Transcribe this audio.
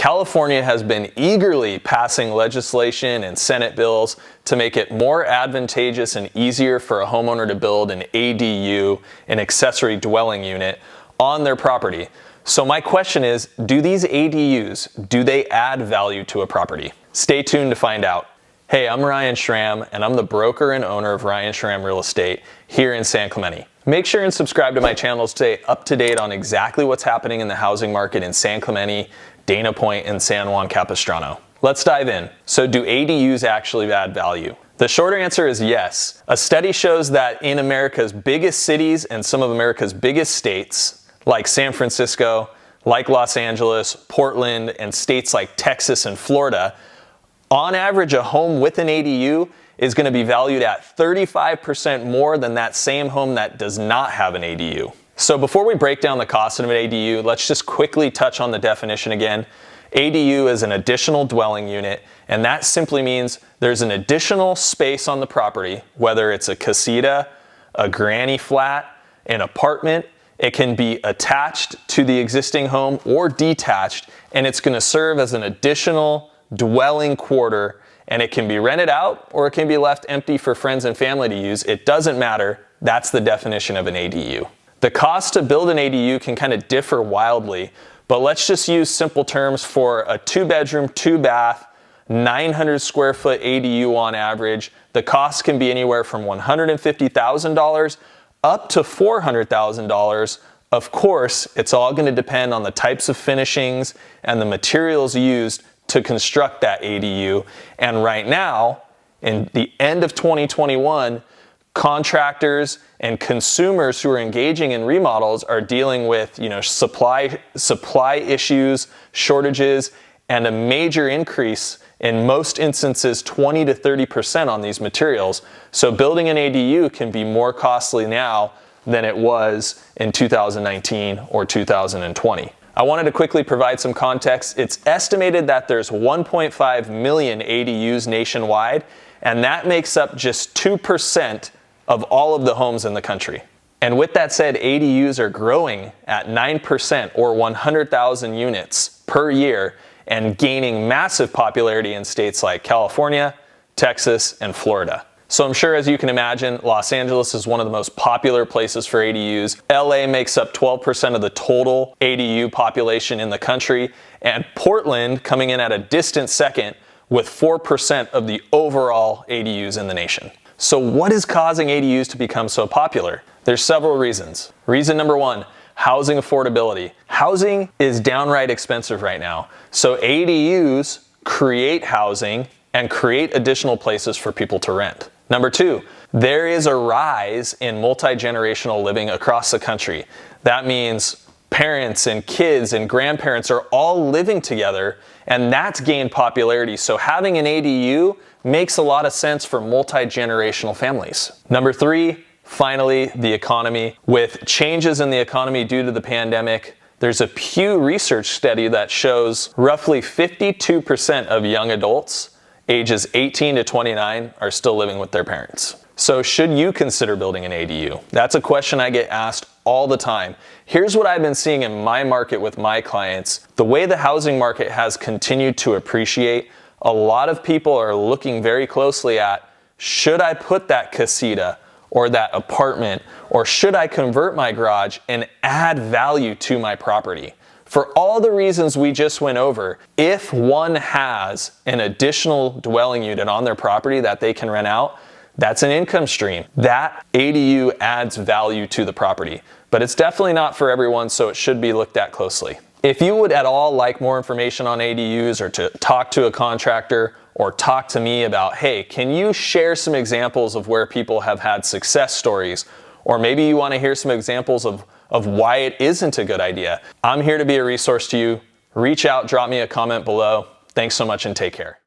California has been eagerly passing legislation and Senate bills to make it more advantageous and easier for a homeowner to build an ADU, an accessory dwelling unit, on their property. So my question is, do these ADUs, do they add value to a property? Stay tuned to find out. Hey, I'm Ryan Schramm, and I'm the broker and owner of Ryan Schramm Real Estate here in San Clemente. Make sure and subscribe to my channel to stay up to date on exactly what's happening in the housing market in San Clemente, Dana Point, and San Juan Capistrano. Let's dive in. So do ADUs actually add value? The short answer is yes. A study shows that in America's biggest cities and some of America's biggest states, like San Francisco, like Los Angeles, Portland, and states like Texas and Florida, on average, a home with an ADU is going to be valued at 35% more than that same home that does not have an ADU. So before we break down the cost of an ADU, let's just quickly touch on the definition again. ADU is an additional dwelling unit, and that simply means there's an additional space on the property, whether it's a casita, a granny flat, an apartment. It can be attached to the existing home or detached, and it's going to serve as an additional dwelling quarter, and it can be rented out or it can be left empty for friends and family to use. It doesn't matter. That's the definition of an ADU. The cost to build an ADU can kind of differ wildly, but let's just use simple terms for a 2-bedroom, 2-bath, 900 square foot ADU on average. The cost can be anywhere from $150,000 up to $400,000. Of course, it's all going to depend on the types of finishings and the materials used to construct that ADU. And right now, in the end of 2021, contractors and consumers who are engaging in remodels are dealing with, supply issues, shortages, and a major increase, in most instances 20 to 30% on these materials. So building an ADU can be more costly now than it was in 2019 or 2020. I wanted to quickly provide some context. It's estimated that there's 1.5 million ADUs nationwide, and that makes up just 2% of all of the homes in the country. And with that said, ADUs are growing at 9% or 100,000 units per year and gaining massive popularity in states like California, Texas, and Florida. So I'm sure, as you can imagine, Los Angeles is one of the most popular places for ADUs. LA makes up 12% of the total ADU population in the country, and Portland coming in at a distant second with 4% of the overall ADUs in the nation. So what is causing ADUs to become so popular? There's several reasons. Reason number one, housing affordability. Housing is downright expensive right now. So ADUs create housing and create additional places for people to rent. Number two, there is a rise in multi-generational living across the country. That means parents and kids and grandparents are all living together, and that's gained popularity. So having an ADU makes a lot of sense for multi-generational families. Number three, finally, the economy. With changes in the economy due to the pandemic, there's a Pew Research study that shows roughly 52% of young adults ages 18 to 29 are still living with their parents. So should you consider building an ADU? That's a question I get asked all the time. Here's what I've been seeing in my market with my clients. The way the housing market has continued to appreciate, a lot of people are looking very closely at, should I put that casita or that apartment, or should I convert my garage and add value to my property? For all the reasons we just went over, if one has an additional dwelling unit on their property that they can rent out, that's an income stream. That ADU adds value to the property, but it's definitely not for everyone, so it should be looked at closely. If you would at all like more information on ADUs, or to talk to a contractor, or talk to me about, hey, can you share some examples of where people have had success stories, or maybe you want to hear some examples of why it isn't a good idea, I'm here to be a resource to you. Reach out, drop me a comment below. Thanks so much and take care.